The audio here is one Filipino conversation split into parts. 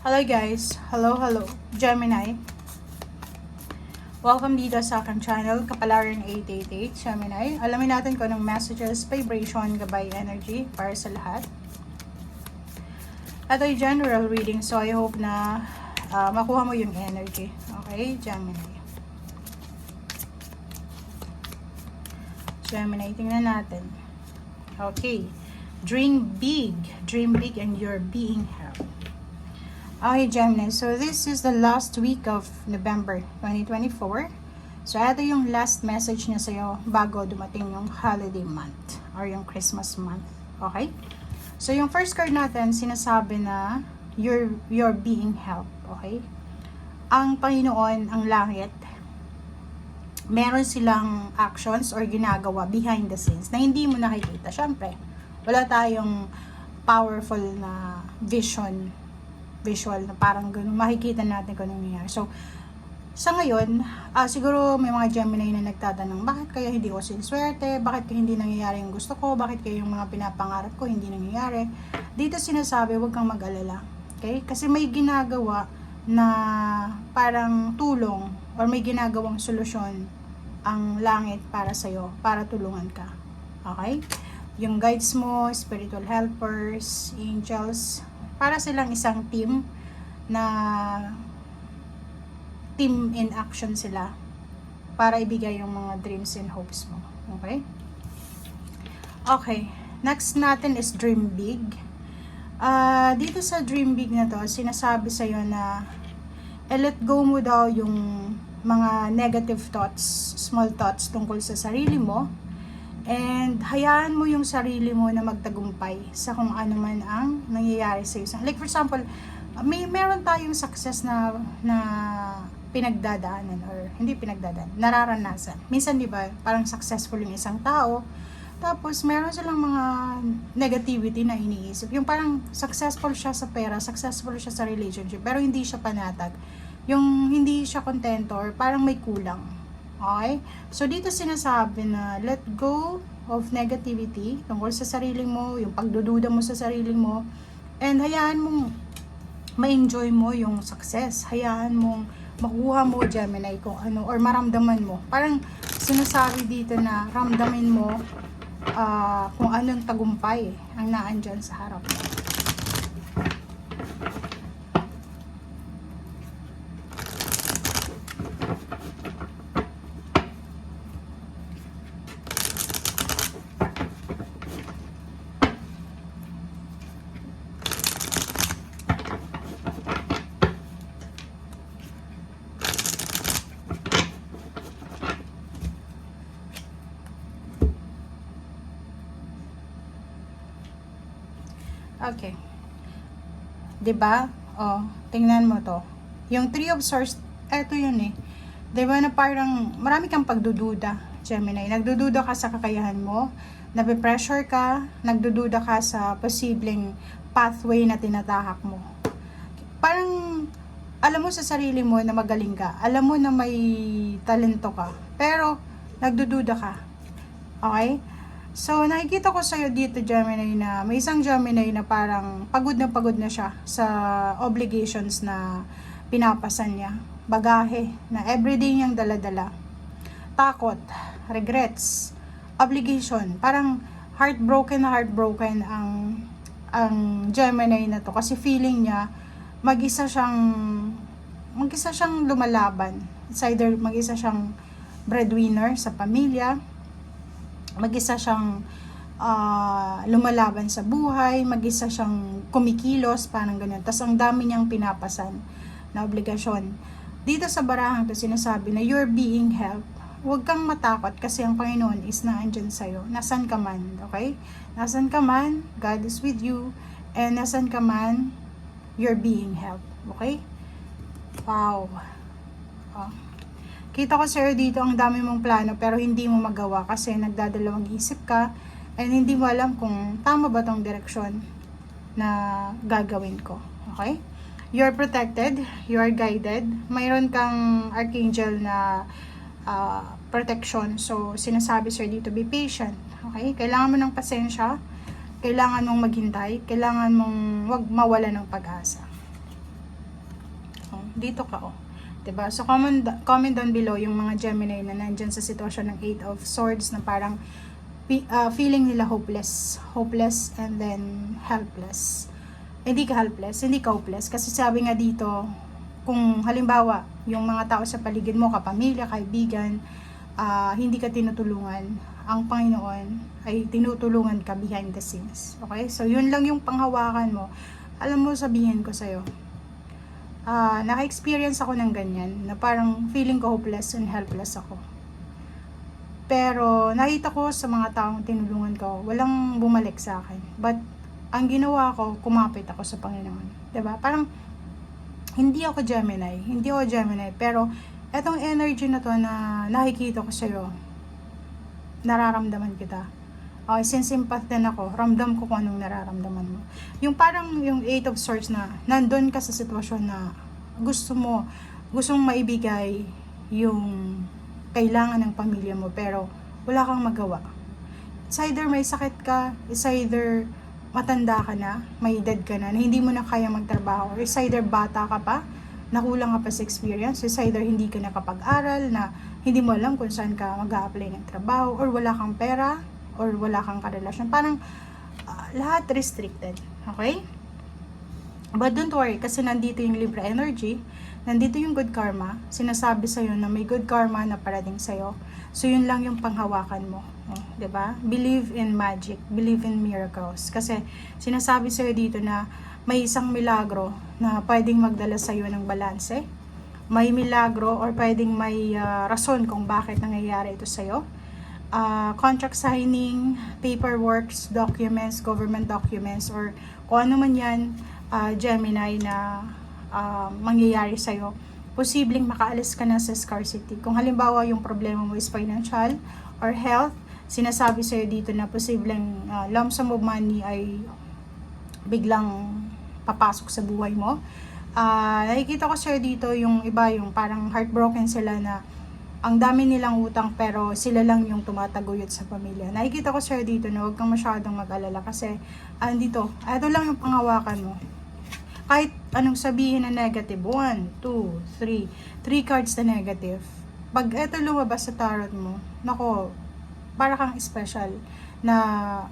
Hello guys! Hello Gemini. Welcome dito sa aking channel, Kapalaran 888 Gemini. Alamin natin kung anong messages, vibration, gabay, energy para sa lahat. Ito ay general reading, so I hope na makuha mo yung energy. Okay, Gemini. Gemini, tingnan natin. Okay. Dream big and you're being helped. Okay, Gemini. So, this is the last week of November 2024. So, ito yung last message niya sa'yo bago dumating yung holiday month or yung Christmas month. Okay? So, yung first card natin, sinasabi na you're being helped. Okay? Ang Panginoon, ang langit, meron silang actions or ginagawa behind the scenes na hindi mo nakikita. Siyempre, wala tayong powerful na visual na parang ganun, makikita natin kung ano nangyayari. So, sa ngayon, siguro may mga Gemini na nagtatanong, bakit kaya hindi ko sinswerte? Bakit kaya hindi nangyayari yung gusto ko? Bakit kaya yung mga pinapangarap ko hindi nangyayari? Dito sinasabi, huwag kang mag-alala. Okay? Kasi may ginagawa na parang tulong or may ginagawang solusyon ang langit para sa'yo, para tulungan ka. Okay? Yung guides mo, spiritual helpers, angels, para silang isang team na team in action sila para ibigay yung mga dreams and hopes mo. Okay? Okay. Next natin is dream big. Dito sa dream big na to, sinasabi sa'yo na let go mo daw yung mga negative thoughts, small thoughts tungkol sa sarili mo. And hayaan mo yung sarili mo na magtagumpay sa kung ano man ang nangyayari sa iyo. Like for example, meron tayong success na pinagdadaanan or hindi pinagdadaanan, nararanasan. Minsan 'di ba, parang successful yung isang tao, tapos meron silang mga negativity na iniisip. Yung parang successful siya sa pera, successful siya sa relationship, pero hindi siya panatag. Yung hindi siya kontento or parang may kulang. Okay? So, dito sinasabi na let go of negativity tungkol sa sarili mo, yung pagdududa mo sa sarili mo, and hayaan mong ma-enjoy mo yung success. Hayaan mong makuha mo, Gemini, kung ano, or maramdaman mo. Parang sinasabi dito na ramdamin mo kung anong tagumpay ang naandyan sa harap mo. Okay. 'Di ba? Oh, tingnan mo 'to. Yung Three of Swords, eto 'yun eh. 'Di ba na parang marami kang pagdududa, Gemini. Nagdududa ka sa kakayahan mo, nape-pressure ka, nagdududa ka sa posibleng pathway na tinatahak mo. Parang alam mo sa sarili mo na magaling ka. Alam mo na may talento ka. Pero nagdududa ka. Okay? So, nakikita ko sa'yo dito, Gemini, na may isang Gemini na parang pagod na siya sa obligations na pinapasan niya. Bagahe na everyday niyang daladala. Takot, regrets, obligation. Parang heartbroken ang Gemini na to. Kasi feeling niya, mag-isa siyang lumalaban. It's either mag-isa siyang breadwinner sa pamilya, mag-isa siyang lumalaban sa buhay, mag-isa siyang kumikilos, parang ganyan. Tapos ang dami niyang pinapasan na obligasyon. Dito sa barahang to sinasabi na you're being helped. Huwag kang matakot kasi ang Panginoon is naandyan sa'yo. Nasaan ka man, okay? Nasaan ka man, God is with you. And nasaan ka man, you're being helped. Okay? Wow. Oh. Kita ko sa'yo dito ang dami mong plano pero hindi mo magawa kasi nagdadalawang isip ka and hindi mo alam kung tama ba tong direksyon na gagawin ko. Okay? You're protected, you are guided. Mayroon kang archangel na protection. So, sinasabi sa'yo dito, be patient. Okay? Kailangan mo ng pasensya, kailangan mong maghintay, kailangan mong wag mawala ng pag-asa. dito ka, oh. Diba? So, comment down below yung mga Gemini na nandyan sa sitwasyon ng 8 of Swords na parang feeling nila hopeless and then helpless. Hindi ka helpless, hindi ka hopeless. Kasi sabi nga dito, kung halimbawa, yung mga tao sa paligid mo, kapamilya, kaibigan, hindi ka tinutulungan, ang Panginoon ay tinutulungan ka behind the scenes. Okay? So, yun lang yung panghawakan mo. Alam mo, sabihin ko sa'yo, naka-experience ako ng ganyan, na parang feeling ko hopeless and helpless ako. Pero, nakita ko sa mga taong tinulungan ko, walang bumalik sa akin. But, ang ginawa ko, kumapit ako sa Panginoon. Diba? Parang, hindi ako Gemini, pero, etong energy na to na nakikita ko sa'yo, nararamdaman kita. Okay, sinsympath din ako, ramdam ko kung anong nararamdaman mo. Yung parang yung 8 of Swords na nandun ka sa sitwasyon na gustong maibigay yung kailangan ng pamilya mo, pero wala kang magawa. It's either may sakit ka, it's either matanda ka na, may edad ka na hindi mo na kaya magtrabaho, or it's either bata ka pa, nakulang ka pa sa experience, it's either hindi ka nakapag-aral, na hindi mo alam kung saan ka mag-a-apply ng trabaho, or wala kang pera, or wala kang karelasyon. Parang lahat restricted. Okay? But don't worry, kasi nandito yung Libra energy, nandito yung good karma, sinasabi sa'yo na may good karma na parating sa'yo. So, yun lang yung panghawakan mo. Oh, 'di ba? Believe in magic, believe in miracles. Kasi sinasabi sa'yo dito na may isang milagro na pwedeng magdala sa'yo ng balanse. May milagro or pwedeng may rason kung bakit nangyayari ito sa'yo. Contract signing, paperwork, documents, government documents, or kung ano man yan, Gemini, na mangyayari sa'yo, posibleng makaalis ka na sa scarcity. Kung halimbawa yung problema mo is financial or health, sinasabi sa'yo dito na posibleng lump sum of money ay biglang papasok sa buhay mo. Nakikita ko sa'yo dito yung iba, yung parang heartbroken sila na ang dami nilang utang pero sila lang yung tumataguyod sa pamilya. Nakikita ko sa'yo dito na huwag kang masyadong mag-alala kasi ito lang yung panghawakan mo. Kahit anong sabihin na negative, 1, 2, 3 cards na negative. Pag ito lumabas sa tarot mo, nako, para kang special na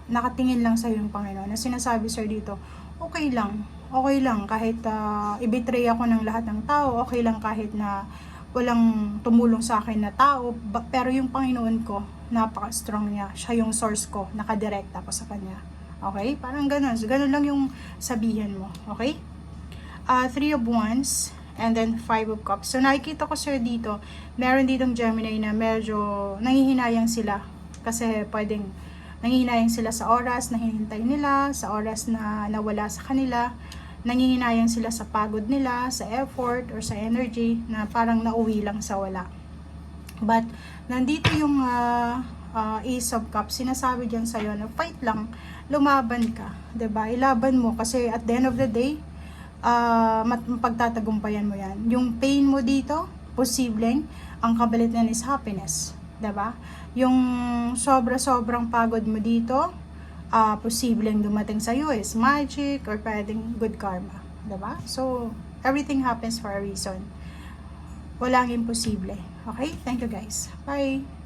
nakatingin lang sa'yo yung Panginoon, na sinasabi sa'yo dito, okay lang kahit i-betray ako ng lahat ng tao, okay lang kahit na walang tumulong sa akin na tao, pero yung Panginoon ko, napaka-strong niya. Siya yung source ko, nakadirect ako sa Kanya. Okay? Parang ganun. So, ganun lang yung sabihin mo. Okay? 3 of Wands, and then 5 of Cups. So, nakikita ko sir dito, meron ditong Gemini na medyo nangihinayang sila. Kasi pwedeng nangihinayang sila sa oras na hinihintay nila, sa oras na nawala sa kanila, nangihinayang sila sa pagod nila, sa effort, or sa energy na parang nauwi lang sa wala. But, nandito yung Ace of Cups, sinasabi dyan sa'yo na fight lang, lumaban ka, 'di ba? Ilaban mo kasi at the end of the day, pagtatagumpayan mo yan. Yung pain mo dito, posibleng, ang kabalit niyan is happiness, 'di ba? Yung sobrang pagod mo dito, posibleng dumating sa'yo is magic or pwedeng good karma, 'di ba? So, everything happens for a reason. Walang imposible. Okay? Thank you guys. Bye!